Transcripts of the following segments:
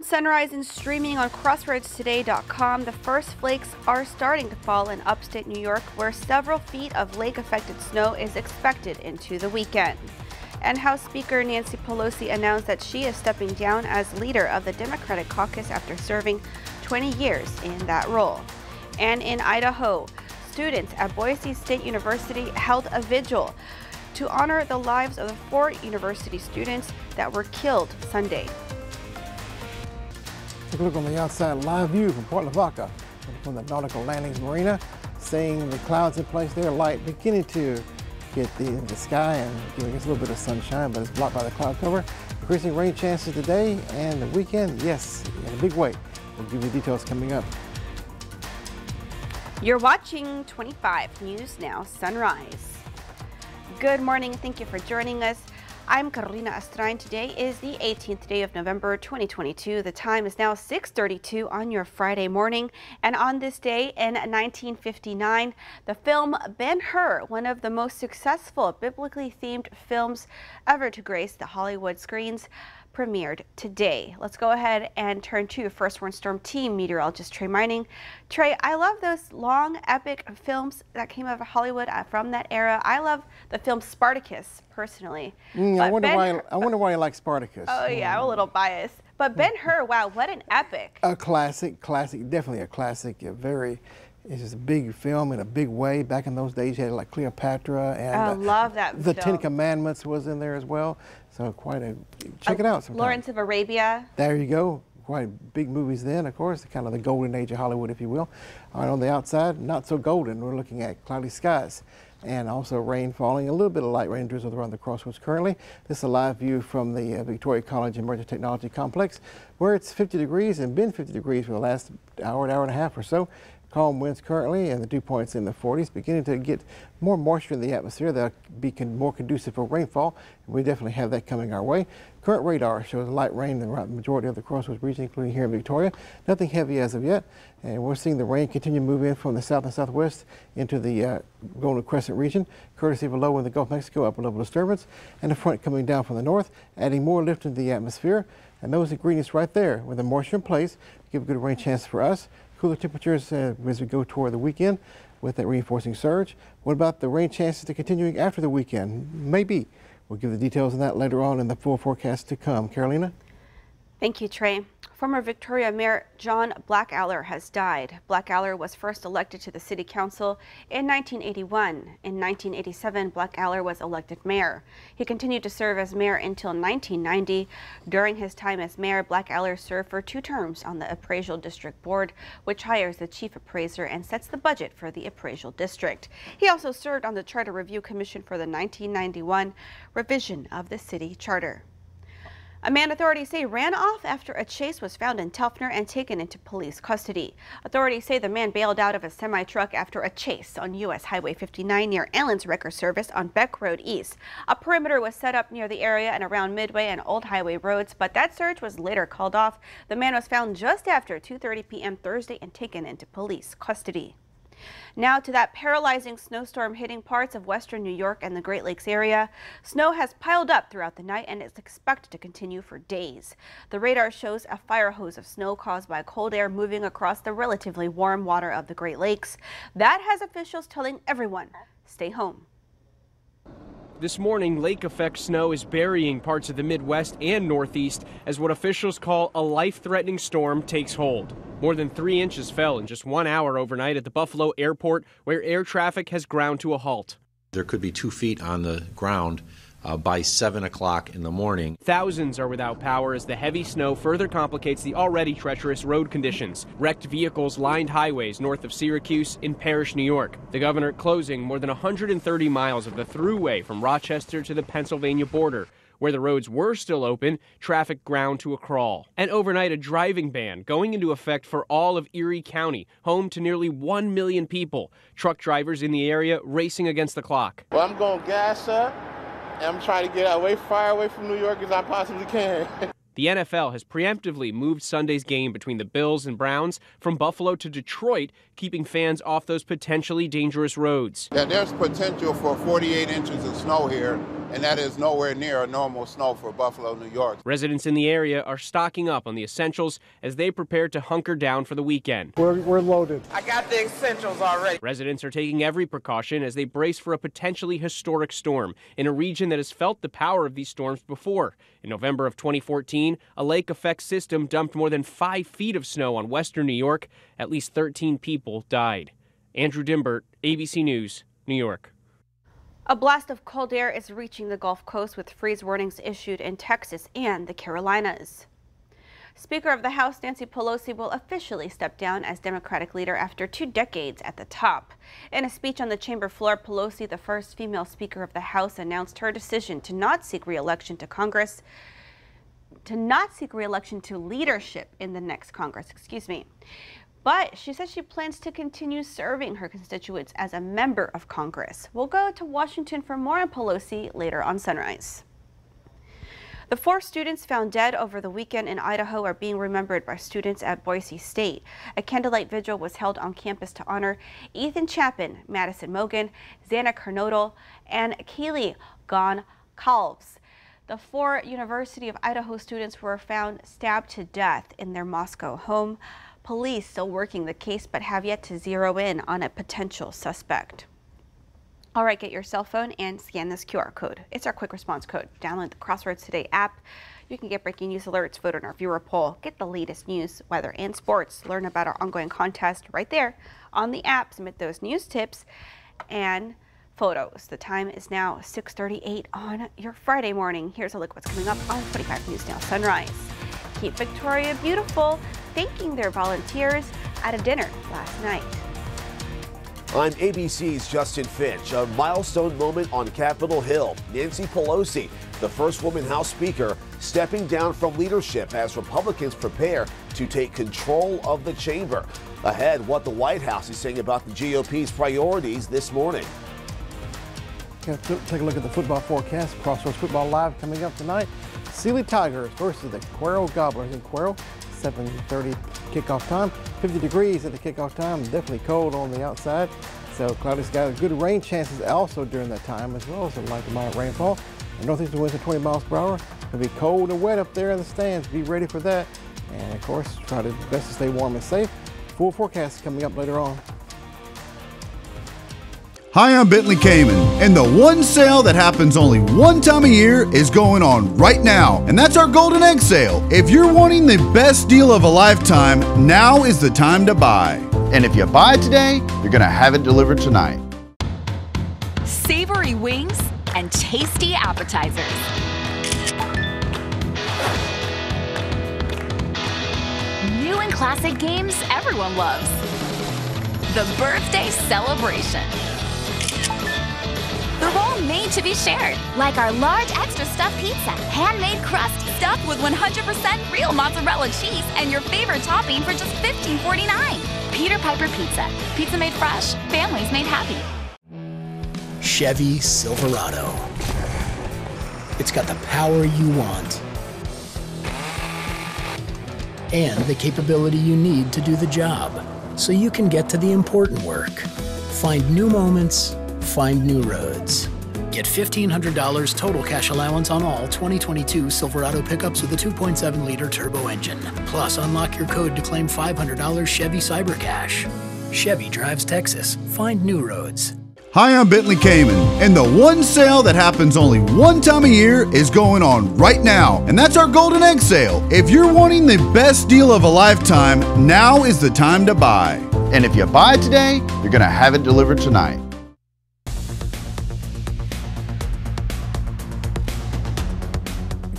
Sunrise and streaming on CrossroadsToday.com. The first flakes are starting to fall in upstate New York, where several feet of lake-affected snow is expected into the weekend. And House Speaker Nancy Pelosi announced that she is stepping down as leader of the Democratic caucus after serving 20 years in that role. And in Idaho, students at Boise State University held a vigil to honor the lives of the 4 university students that were killed Sunday. Take a look on the outside live view from Port Lavaca, from the Nautical Landings Marina, seeing the clouds in place there, light beginning to get in the sky and giving us a little bit of sunshine, but it's blocked by the cloud cover. Increasing rain chances today and the weekend, yes, in a big way. We'll give you details coming up. You're watching 25 News Now Sunrise. Good morning. Thank you for joining us. I'm Carolina Astrain. Today is the 18th day of November 2022. The time is now 6:32 on your Friday morning. And on this day in 1959, the film Ben-Hur, one of the most successful biblically themed films ever to grace the Hollywood screens, premiered today. Let's go ahead and turn to First Warn Storm Team meteorologist Trey Mining. Trey, I love those long, epic films that came out of Hollywood from that era. I love the film Spartacus, personally. I wonder why you like Spartacus. Oh, yeah, I'm a little biased. But Ben-Hur, wow, what an epic. A classic, definitely a classic. It's just a big film in a big way. Back in those days, you had like Cleopatra and I love that the film. 10 Commandments was in there as well. So check it out sometime. Lawrence of Arabia. There you go. Quite big movies then, of course, kind of the golden age of Hollywood, if you will. All right, on the outside, not so golden. We're looking at cloudy skies and also rain falling, a little bit of light rain drizzle around the crossroads currently. This is a live view from the Victoria College Emerging Technology Complex, where it's 50 degrees and been 50 degrees for the last hour and a half or so. Calm winds currently, and the dew points in the 40s, beginning to get more moisture in the atmosphere. That'll be more conducive for rainfall. We definitely have that coming our way. Current radar shows light rain around the majority of the crossroads region, including here in Victoria. Nothing heavy as of yet, and we're seeing the rain continue to move in from the south and southwest into the Golden Crescent region, courtesy of a low in the Gulf of Mexico upper level disturbance, and a front coming down from the north, adding more lift into the atmosphere. And those ingredients right there, with the moisture in place, give a good rain chance for us. Cooler temperatures as we go toward the weekend with that reinforcing surge. What about the rain chances to continuing after the weekend? Maybe. We'll give the details on that later on in the full forecast to come. Carolina? Thank you, Trey. Former Victoria Mayor John Blackaller has died. Blackaller was first elected to the city council in 1981. In 1987, Blackaller was elected mayor. He continued to serve as mayor until 1990. During his time as mayor, Blackaller served for 2 terms on the Appraisal District Board, which hires the chief appraiser and sets the budget for the appraisal district. He also served on the Charter Review Commission for the 1991 revision of the city charter. A man authorities say ran off after a chase was found in Telfner and taken into police custody. Authorities say the man bailed out of a semi-truck after a chase on U.S. Highway 59 near Allen's Wrecker Service on Beck Road East. A perimeter was set up near the area and around Midway and Old Highway roads, but that search was later called off. The man was found just after 2:30 p.m. Thursday and taken into police custody. Now to that paralyzing snowstorm hitting parts of western New York and the Great Lakes area. Snow has piled up throughout the night and is expected to continue for days. The radar shows a fire hose of snow caused by cold air moving across the relatively warm water of the Great Lakes. That has officials telling everyone, stay home. This morning, lake-effect snow is burying parts of the Midwest and Northeast as what officials call a life-threatening storm takes hold. More than 3 inches fell in just 1 hour overnight at the Buffalo Airport, where air traffic has ground to a halt. There could be 2 feet on the ground by 7 o'clock in the morning. Thousands are without power as the heavy snow further complicates the already treacherous road conditions. Wrecked vehicles lined highways north of Syracuse in Parrish, New York. The governor closing more than 130 miles of the thruway from Rochester to the Pennsylvania border. Where the roads were still open, traffic ground to a crawl. And overnight, a driving ban going into effect for all of Erie County, home to nearly 1 million people. Truck drivers in the area racing against the clock. Well, I'm going gas up. I'm trying to get far away from New York as I possibly can. The NFL has preemptively moved Sunday's game between the Bills and Browns from Buffalo to Detroit, keeping fans off those potentially dangerous roads. Yeah, there's potential for 48 inches of snow here and that is nowhere near a normal snow for Buffalo, New York. Residents in the area are stocking up on the essentials as they prepare to hunker down for the weekend. We're loaded. I got the essentials already. Residents are taking every precaution as they brace for a potentially historic storm in a region that has felt the power of these storms before. In November of 2014, a lake effect system dumped more than 5 feet of snow on western New York. At least 13 people died. Andrew Dimbert, ABC News, New York. A blast of cold air is reaching the Gulf Coast with freeze warnings issued in Texas and the Carolinas. Speaker of the House Nancy Pelosi will officially step down as Democratic leader after 2 decades at the top. In a speech on the chamber floor, Pelosi, the first female Speaker of the House, announced her decision to not seek re-election to leadership in the next Congress, But she says she plans to continue serving her constituents as a member of Congress. We'll go to Washington for more on Pelosi later on Sunrise. The 4 students found dead over the weekend in Idaho are being remembered by students at Boise State. A candlelight vigil was held on campus to honor Ethan Chapin, Madison Mogen, Xana Kernodle, and Kaylee Goncalves. The 4 University of Idaho students were found stabbed to death in their Moscow home. Police still working the case but have yet to zero in on a potential suspect. All right, get your cell phone and scan this QR code. It's our quick response code. Download the Crossroads Today app. You can get breaking news alerts, vote on our viewer poll, get the latest news, weather, and sports. Learn about our ongoing contest right there on the app. Submit those news tips and photos. The time is now 6:38 on your Friday morning. Here's a look what's coming up on 45 News Now Sunrise. Keep Victoria Beautiful thanking their volunteers at a dinner last night. I'm ABC's Justin Finch. A milestone moment on Capitol Hill. Nancy Pelosi, the first woman House Speaker, stepping down from leadership as Republicans prepare to take control of the chamber. Ahead, what the White House is saying about the GOP's priorities this morning. Take a look at the football forecast. Crossroads Football Live coming up tonight. Sealy Tigers versus the Cuero Gobblers in Cuero. 7:30 kickoff time. 50 degrees at the kickoff time. Definitely cold on the outside. So cloudy skies, good rain chances also during that time, as well as a light to moderate rainfall. And northeastern winds at 20 miles per hour. It'll be cold and wet up there in the stands. Be ready for that. And of course, try to best to stay warm and safe. Full forecast coming up later on. Hi, I'm Bentley Kamen, and the one sale that happens only one time a year is going on right now, and that's our Golden Egg Sale. If you're wanting the best deal of a lifetime, now is the time to buy. And if you buy today, you're gonna have it delivered tonight. Savory wings and tasty appetizers. New and classic games everyone loves. The birthday celebration. They're all made to be shared, like our large extra stuffed pizza, handmade crust stuffed with 100% real mozzarella cheese and your favorite topping for just $15.49. Peter Piper Pizza. Pizza made fresh, families made happy. Chevy Silverado. It's got the power you want and the capability you need to do the job, so you can get to the important work. Find new moments, find new roads. Get $1,500 total cash allowance on all 2022 Silverado pickups with a 2.7-liter turbo engine. Plus, unlock your code to claim $500 Chevy Cyber Cash. Chevy drives Texas. Find new roads. Hi, I'm Bentley Kamen, and the one sale that happens only one time a year is going on right now, and that's our Golden Egg Sale. If you're wanting the best deal of a lifetime, now is the time to buy. And if you buy today, you're gonna have it delivered tonight.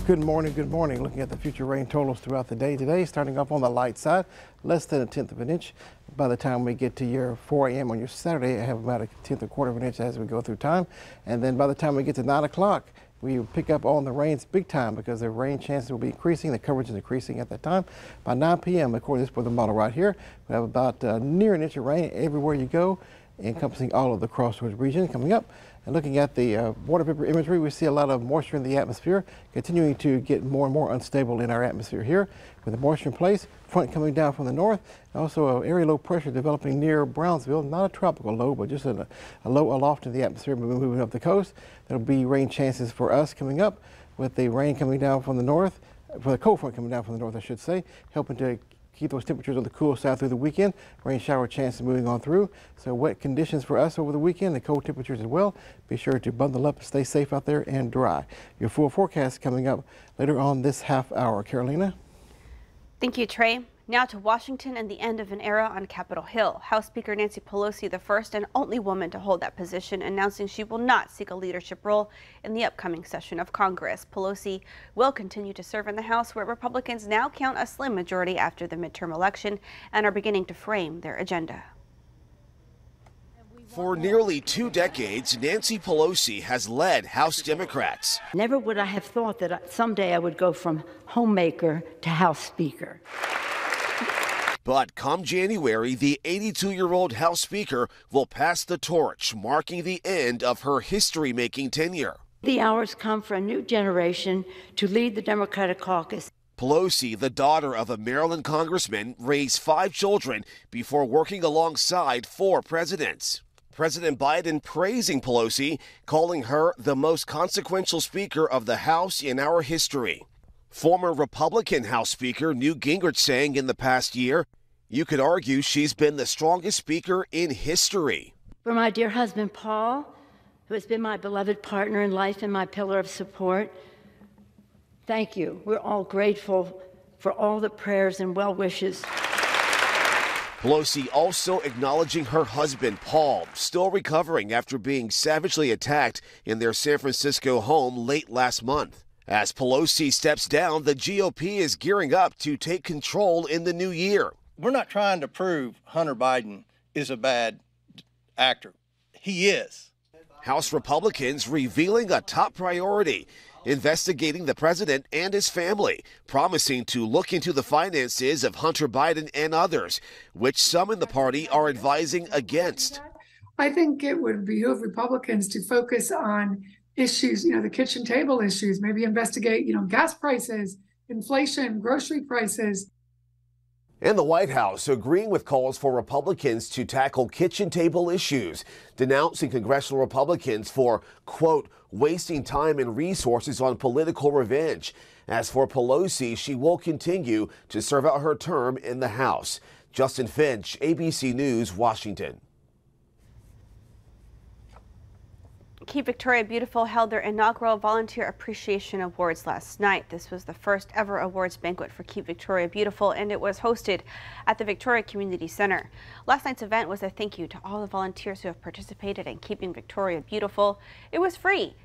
Good morning, good morning. Looking at the future rain totals throughout the day today, starting off on the light side, less than 1/10 of an inch. By the time we get to your 4 a.m. on your Saturday, I have about 1/10 or 1/4 of an inch as we go through time. And then by the time we get to 9 o'clock, we pick up on the rains big time because the rain chances will be increasing, the coverage is increasing at that time. By 9 p.m., according to this weather model right here, we have about near 1 inch of rain everywhere you go, encompassing all of the Crossroads region coming up. And looking at the water vapor imagery, we see a lot of moisture in the atmosphere, continuing to get more and more unstable in our atmosphere here. with the moisture in place, front coming down from the north, and also an area low pressure developing near Brownsville. Not a tropical low, but just a low aloft in the atmosphere moving up the coast. There'll be rain chances for us coming up, with the rain coming down from the north, for the cold front coming down from the north, I should say, helping to keep those temperatures on the cool side through the weekend. Rain shower chances moving on through. So wet conditions for us over the weekend, the cold temperatures as well. Be sure to bundle up, stay safe out there, and dry. Your full forecast coming up later on this half hour. Carolina? Thank you, Trey. Now to Washington and the end of an era on Capitol Hill. House Speaker Nancy Pelosi, the first and only woman to hold that position, announcing she will not seek a leadership role in the upcoming session of Congress. Pelosi will continue to serve in the House, where Republicans now count a slim majority after the midterm election and are beginning to frame their agenda. For nearly 2 decades, Nancy Pelosi has led House Democrats. Never would I have thought that someday I would go from homemaker to House Speaker. But come January, the 82-year-old House Speaker will pass the torch, marking the end of her history-making tenure. The hour's come for a new generation to lead the Democratic caucus. Pelosi, the daughter of a Maryland congressman, raised 5 children before working alongside 4 presidents. President Biden praising Pelosi, calling her the most consequential Speaker of the House in our history. Former Republican House Speaker Newt Gingrich saying in the past year, you could argue she's been the strongest speaker in history. For my dear husband, Paul, who has been my beloved partner in life and my pillar of support, thank you. We're all grateful for all the prayers and well wishes. Pelosi also acknowledging her husband, Paul, still recovering after being savagely attacked in their San Francisco home late last month. As Pelosi steps down, the GOP is gearing up to take control in the new year. We're not trying to prove Hunter Biden is a bad actor. He is. House Republicans revealing a top priority, investigating the president and his family, promising to look into the finances of Hunter Biden and others, which some in the party are advising against. I think it would behoove Republicans to focus on issues, the kitchen table issues, maybe investigate, gas prices, inflation, grocery prices. And the White House agreeing with calls for Republicans to tackle kitchen table issues, denouncing congressional Republicans for, quote, wasting time and resources on political revenge. As for Pelosi, she will continue to serve out her term in the House. Justin Finch, ABC News, Washington. Keep Victoria Beautiful held their inaugural Volunteer Appreciation Awards last night. This was the first ever awards banquet for Keep Victoria Beautiful, and it was hosted at the Victoria Community Center. Last night's event was a thank you to all the volunteers who have participated in Keeping Victoria Beautiful. It was free.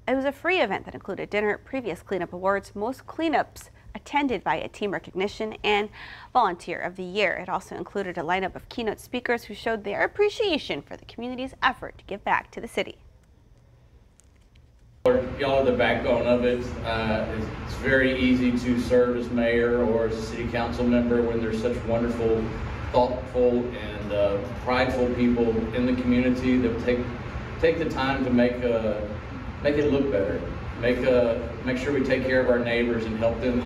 It was a free event that included dinner, previous cleanup awards, most cleanups attended by a team recognition, and Volunteer of the Year. It also included a lineup of keynote speakers who showed their appreciation for the community's effort to give back to the city. Y'all are the backbone of it. It's very easy to serve as mayor or as a city council member when there's such wonderful, thoughtful, and prideful people in the community that take the time to make it look better, make sure we take care of our neighbors and help them.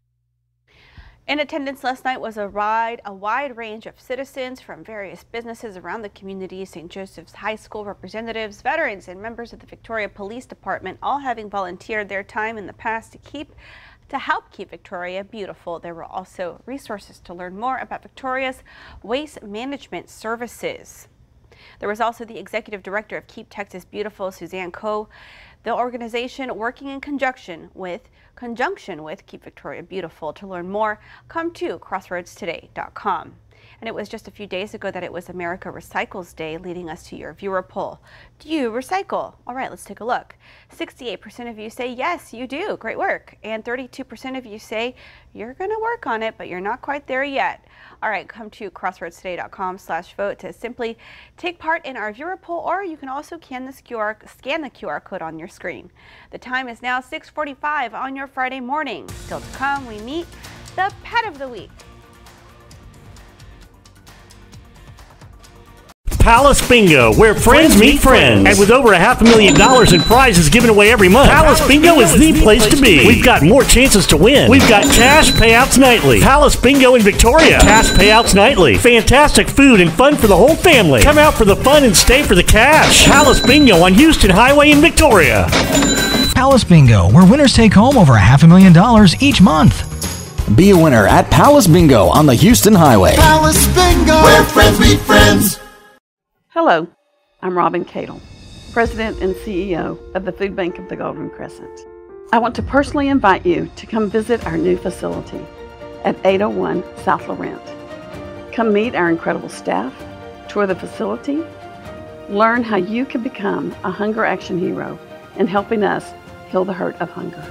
In attendance last night was a wide range of citizens from various businesses around the community, St. Joseph's High School representatives, veterans, and members of the Victoria Police Department, all having volunteered their time in the past to help keep Victoria beautiful. There were also resources to learn more about Victoria's waste management services. There was also the executive director of Keep Texas Beautiful, Suzanne Coe, the organization working in conjunction with Keep Victoria Beautiful. To learn more, come to crossroadstoday.com. And it was just a few days ago that it was America Recycles Day, leading us to your viewer poll. Do you recycle? All right, let's take a look. 68% of you say yes, you do. Great work. And 32% of you say you're going to work on it, but you're not quite there yet. All right, come to crossroadstoday.com/vote to simply take part in our viewer poll, or you can also scan the QR code on your screen. The time is now 6:45 on your Friday morning. Still to come, we meet the Pet of the Week. Palace Bingo, where friends meet friends. And with over $500,000 in prizes given away every month, Palace Bingo is the place to be. We've got more chances to win. We've got cash payouts nightly. Palace Bingo in Victoria. Cash payouts nightly. Fantastic food and fun for the whole family. Come out for the fun and stay for the cash. Palace Bingo on Houston Highway in Victoria. Palace Bingo, where winners take home over $500,000 each month. Be a winner at Palace Bingo on the Houston Highway. Palace Bingo, where friends meet friends. Hello, I'm Robin Cadle, President and CEO of the Food Bank of the Golden Crescent. I want to personally invite you to come visit our new facility at 801 South Laurent. Come meet our incredible staff, tour the facility, learn how you can become a hunger action hero in helping us heal the hurt of hunger.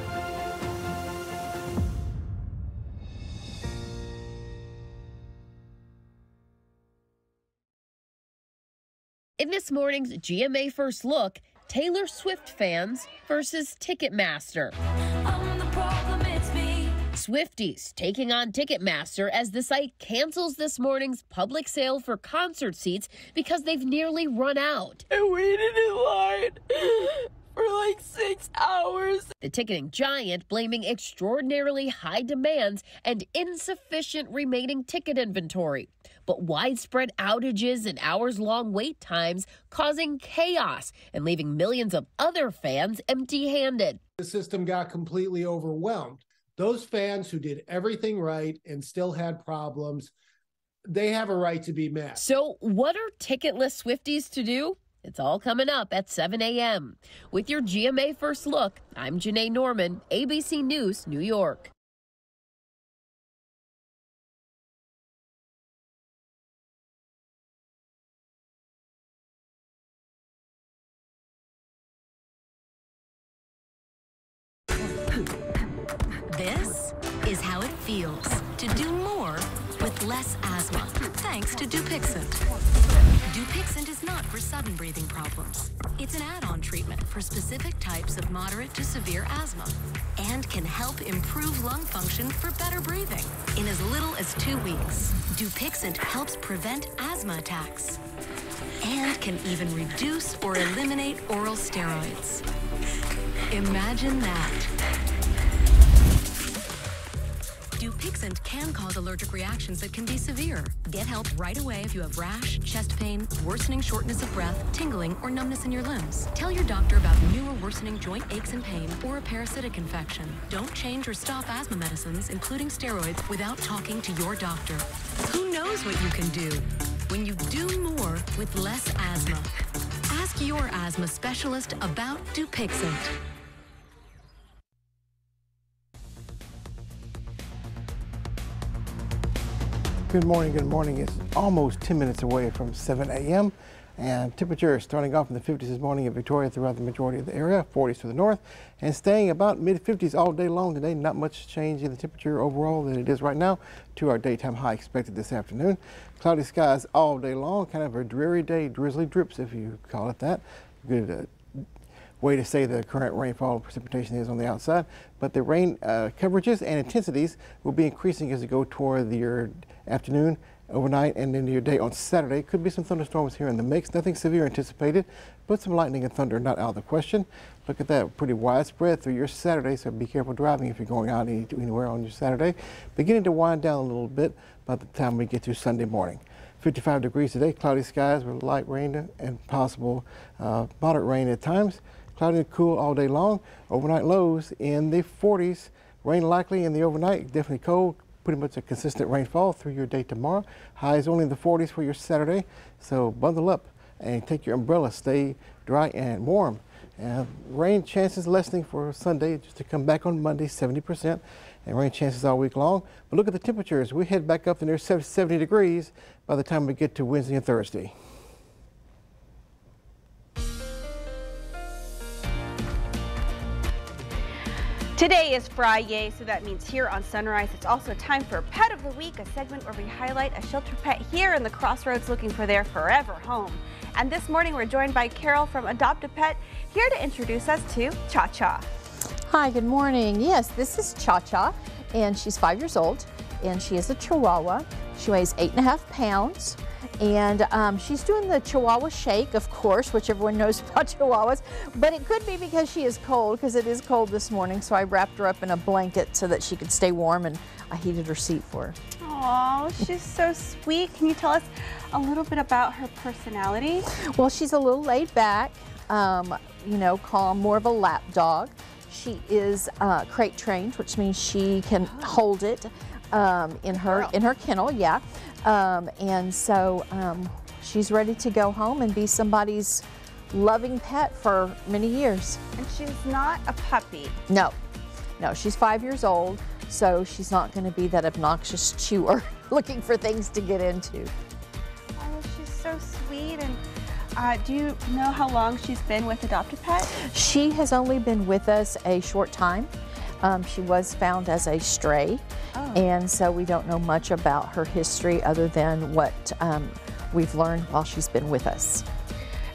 In this morning's GMA First Look, Taylor Swift fans versus Ticketmaster. Swifties taking on Ticketmaster as the site cancels this morning's public sale for concert seats because they've nearly run out. I waited in line for like 6 hours. The ticketing giant blaming extraordinarily high demands and insufficient remaining ticket inventory. But widespread outages and hours-long wait times causing chaos and leaving millions of other fans empty-handed. The system got completely overwhelmed. Those fans who did everything right and still had problems, they have a right to be mad. So what are ticketless Swifties to do? It's all coming up at 7 a.m. With your GMA First Look, I'm Janae Norman, ABC News, New York. This is how it feels to do more with less asthma, thanks to Dupixent. Dupixent is not for sudden breathing problems. It's an add-on treatment for specific types of moderate to severe asthma and can help improve lung function for better breathing in as little as 2 weeks. Dupixent helps prevent asthma attacks and can even reduce or eliminate oral steroids. Imagine that. Dupixent can cause allergic reactions that can be severe. Get help right away if you have rash, chest pain, worsening shortness of breath, tingling, or numbness in your limbs. Tell your doctor about new or worsening joint aches and pain or a parasitic infection. Don't change or stop asthma medicines, including steroids, without talking to your doctor. Who knows what you can do when you do more with less asthma? Ask your asthma specialist about Dupixent. Good morning, good morning. It's almost 10 minutes away from 7 a.m. and temperature is starting off in the 50s this morning in Victoria throughout the majority of the area, 40s to the north, and staying about mid-50s all day long today. Not much change in the temperature overall than it is right now to our daytime high expected this afternoon. Cloudy skies all day long, kind of a dreary day, drizzly drips if you call it that. Good way to say the current rainfall precipitation is on the outside, but the rain coverages and intensities will be increasing as you go toward your afternoon, overnight, and into your day on Saturday. Could be some thunderstorms here in the mix. Nothing severe anticipated, but some lightning and thunder not out of the question. Look at that, pretty widespread through your Saturday, so be careful driving if you're going out anywhere on your Saturday. Beginning to wind down a little bit by the time we get to Sunday morning. 55 degrees today, cloudy skies with light rain and possible moderate rain at times. Cloudy and cool all day long. Overnight lows in the 40s. Rain likely in the overnight, definitely cold. Pretty much a consistent rainfall through your day tomorrow. Highs only in the 40s for your Saturday. So bundle up and take your umbrella. Stay dry and warm. Rain chances lessening for Sunday, just to come back on Monday, 70%. And rain chances all week long. But look at the temperatures. We head back up to near 70 degrees by the time we get to Wednesday and Thursday. Today is Friday, so that means here on Sunrise, it's also time for Pet of the Week, a segment where we highlight a shelter pet here in the Crossroads looking for their forever home. And this morning, we're joined by Carol from Adopt a Pet, here to introduce us to Cha-Cha. Hi, good morning. Yes, this is Cha-Cha, and she's 5 years old, and she is a Chihuahua. She weighs 8.5 pounds, And she's doing the Chihuahua shake, of course, which everyone knows about Chihuahuas. But it could be because she is cold, because it is cold this morning. So I wrapped her up in a blanket so that she could stay warm, and I heated her seat for her. Oh, she's so sweet. Can you tell us a little bit about her personality? Well, she's a little laid back, you know, calm, more of a lap dog. She is crate trained, which means she can hold it in her kennel, yeah. And so she's ready to go home and be somebody's loving pet for many years. And she's not a puppy. No, she's 5 years old, so she's not going to be that obnoxious chewer looking for things to get into. Oh, she's so sweet. And do you know how long she's been with Adopt a Pet? She has only been with us a short time. She was found as a stray, and so we don't know much about her history other than what we've learned while she's been with us.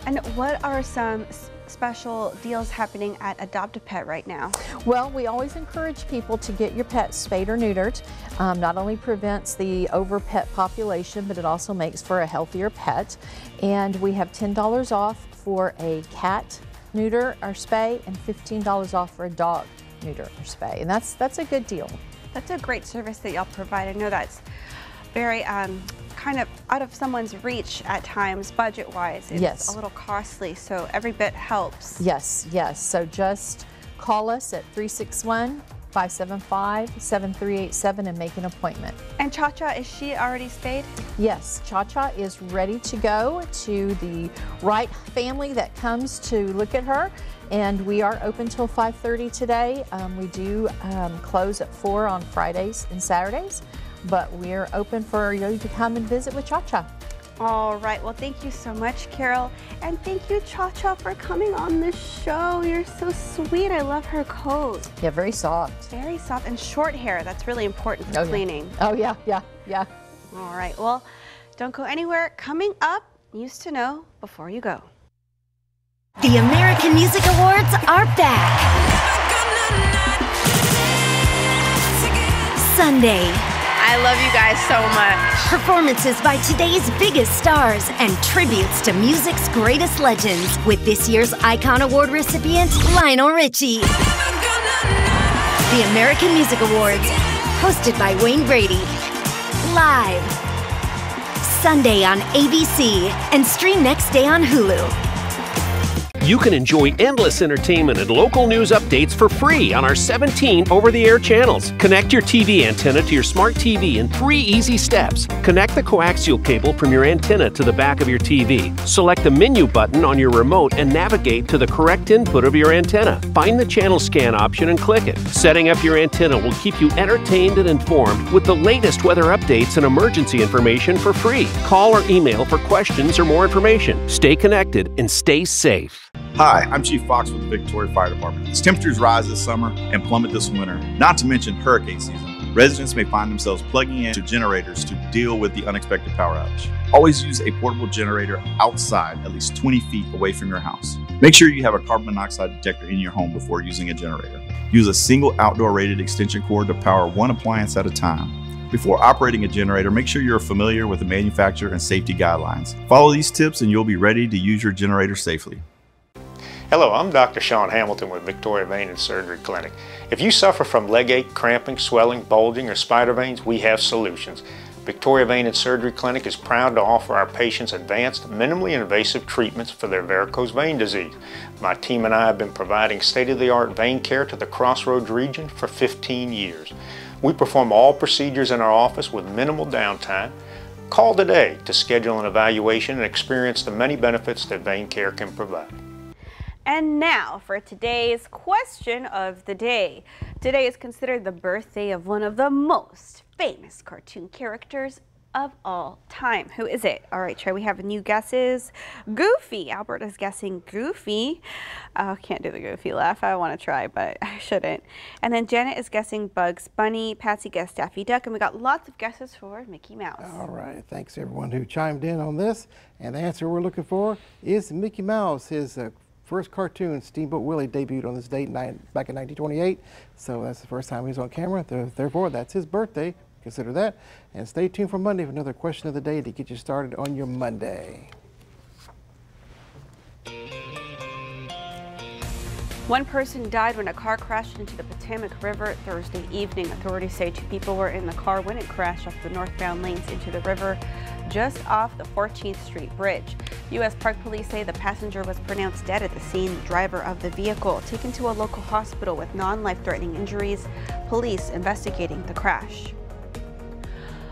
And what are some special deals happening at Adopt a Pet right now? Well, we always encourage people to get your pet spayed or neutered. Not only prevents the over pet population, but it also makes for a healthier pet. And we have $10 off for a cat neuter or spay, and $15 off for a dog neuter or spay, and that's a good deal. That's a great service that y'all provide. I know that's very kind of out of someone's reach at times, budget-wise. It's a little costly, so every bit helps. Yes. So just call us at 361-575-7387 and make an appointment. And Cha-Cha, is she already spayed? Yes, Cha-Cha is ready to go to the right family that comes to look at her. And we are open till 5:30 today. We do close at 4 on Fridays and Saturdays, but we're open for you to come and visit with Cha-Cha. All right, well, thank you so much, Carol. And thank you, Cha-Cha, for coming on the show. You're so sweet. I love her coat. Yeah, very soft. Very soft and short hair. That's really important for cleaning. Oh, yeah. All right, well, don't go anywhere. Coming up, News to Know Before You Go. The American Music Awards are back. Sunday. I love you guys so much. Performances by today's biggest stars and tributes to music's greatest legends with this year's Icon Award recipient, Lionel Richie. The American Music Awards, hosted by Wayne Brady. Live. Sunday on ABC and stream next day on Hulu. You can enjoy endless entertainment and local news updates for free on our 17 over-the-air channels. Connect your TV antenna to your smart TV in 3 easy steps. Connect the coaxial cable from your antenna to the back of your TV. Select the menu button on your remote and navigate to the correct input of your antenna. Find the channel scan option and click it. Setting up your antenna will keep you entertained and informed with the latest weather updates and emergency information for free. Call or email for questions or more information. Stay connected and stay safe. Hi, I'm Chief Fox with the Victoria Fire Department. As temperatures rise this summer and plummet this winter, not to mention hurricane season, residents may find themselves plugging into generators to deal with the unexpected power outage. Always use a portable generator outside, at least 20 feet away from your house. Make sure you have a carbon monoxide detector in your home before using a generator. Use a single outdoor rated extension cord to power one appliance at a time. Before operating a generator, make sure you're familiar with the manufacturer and safety guidelines. Follow these tips and you'll be ready to use your generator safely. Hello, I'm Dr. Sean Hamilton with Victoria Vein and Surgery Clinic. If you suffer from leg ache, cramping, swelling, bulging, or spider veins, we have solutions. Victoria Vein and Surgery Clinic is proud to offer our patients advanced, minimally invasive treatments for their varicose vein disease. My team and I have been providing state-of-the-art vein care to the Crossroads region for 15 years. We perform all procedures in our office with minimal downtime. Call today to schedule an evaluation and experience the many benefits that vein care can provide. And now for today's question of the day. Today is considered the birthday of one of the most famous cartoon characters of all time. Who is it? All right, Trey, we have new guesses. Goofy. Albert is guessing Goofy. I can't do the Goofy laugh. I want to try, but I shouldn't. And then Janet is guessing Bugs Bunny. Patsy guessed Daffy Duck. And we got lots of guesses for Mickey Mouse. All right. Thanks, everyone who chimed in on this. And the answer we're looking for is Mickey Mouse. His first cartoon, Steamboat Willie, debuted on this date back in 1928. So that's the first time he was on camera. Therefore, that's his birthday Consider that. And stay tuned for Monday for another question of the day to get you started on your Monday. One person died when a car crashed into the Potomac River Thursday evening. Authorities say 2 people were in the car when it crashed off the northbound lanes into the river just off the 14th Street Bridge. U.S. Park Police say the passenger was pronounced dead at the scene. The driver of the vehicle taken to a local hospital with non-life-threatening injuries. Police investigating the crash.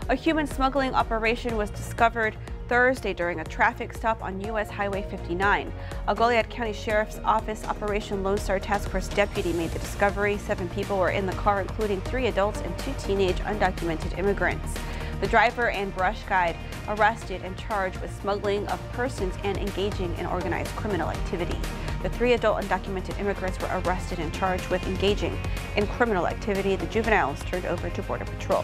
A human smuggling operation was discovered Thursday during a traffic stop on U.S. Highway 59. A Goliad County Sheriff's Office Operation Lone Star Task Force deputy made the discovery. 7 people were in the car, including 3 adults and 2 teenage undocumented immigrants. The driver and brush guide arrested and charged with smuggling of persons and engaging in organized criminal activity. The 3 adult undocumented immigrants were arrested and charged with engaging in criminal activity. The juveniles turned over to Border Patrol.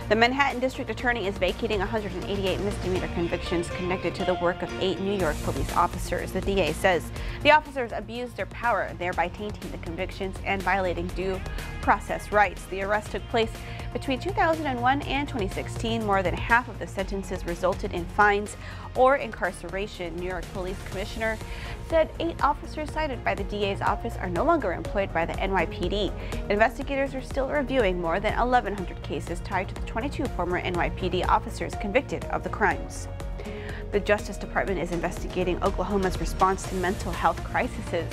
The Manhattan District Attorney is vacating 188 misdemeanor convictions connected to the work of 8 New York police officers. The DA says the officers abused their power, thereby tainting the convictions and violating due process rights. The arrest took place between 2001 and 2016. More than half of the sentences resulted in fines or incarceration. New York Police Commissioner said 8 officers cited by the DA's office are no longer employed by the NYPD. Investigators are still reviewing more than 1,100 cases tied to the 22 former NYPD officers convicted of the crimes. The Justice Department is investigating Oklahoma's response to mental health crises.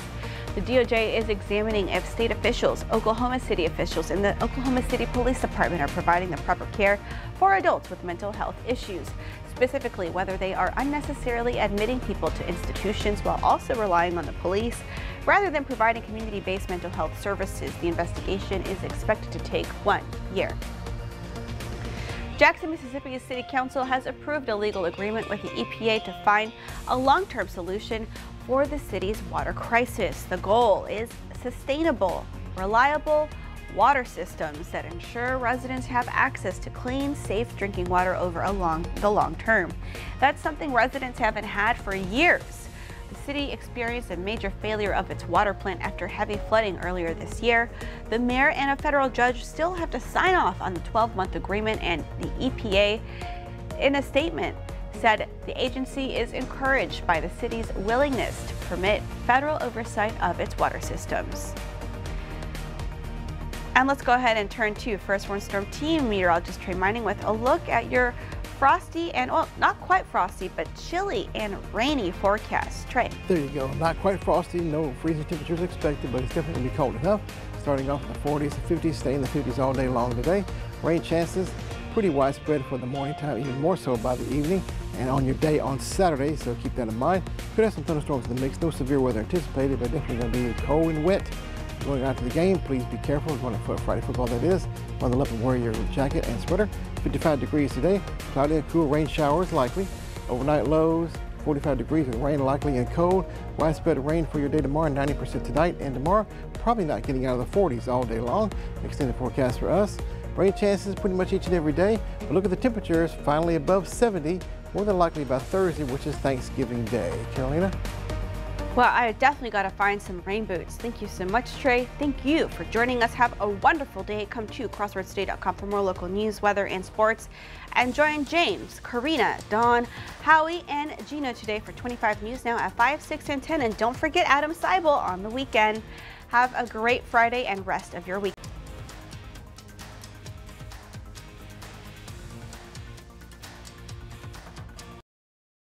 The DOJ is examining if state officials, Oklahoma City officials, and the Oklahoma City Police Department are providing the proper care for adults with mental health issues, specifically whether they are unnecessarily admitting people to institutions while also relying on the police rather than providing community-based mental health services. The investigation is expected to take 1 year. Jackson, Mississippi's City Council has approved a legal agreement with the EPA to find a long-term solution for the city's water crisis. The goal is sustainable, reliable water systems that ensure residents have access to clean, safe drinking water over the long term. That's something residents haven't had for years. The city experienced a major failure of its water plant after heavy flooding earlier this year. The mayor and a federal judge still have to sign off on the 12-month agreement, and the EPA, in a statement, said the agency is encouraged by the city's willingness to permit federal oversight of its water systems. And let's go ahead and turn to First Warn Storm Team meteorologist Trey Mining with a look at your frosty and, well, not quite frosty, but chilly and rainy forecast. Trey. There you go. Not quite frosty, no freezing temperatures expected, but it's definitely going to be cold enough. Starting off in the 40s and 50s, stay in the 50s all day long today. Rain chances pretty widespread for the morning time, even more so by the evening and on your day on Saturday, so keep that in mind. Could have some thunderstorms in the mix. No severe weather anticipated, but definitely going to be cold and wet. Going out to the game, please be careful. Going to Friday football, that is. Bundle up and wear your jacket and sweater. 55 degrees today. Cloudy and cool, rain showers likely. Overnight lows, 45 degrees with rain likely and cold. Widespread rain for your day tomorrow, 90% tonight and tomorrow. Probably not getting out of the 40s all day long. Extended forecast for us. Rain chances pretty much each and every day. But look at the temperatures, finally above 70. More than likely by Thursday, which is Thanksgiving Day. Carolina? Well, I definitely got to find some rain boots. Thank you so much, Trey. Thank you for joining us. Have a wonderful day. Come to crosswordstoday.com for more local news, weather, and sports. And join James, Karina, Dawn, Howie, and Gino today for 25 News Now at 5, 6, and 10. And don't forget Adam Seibel on the weekend. Have a great Friday and rest of your week.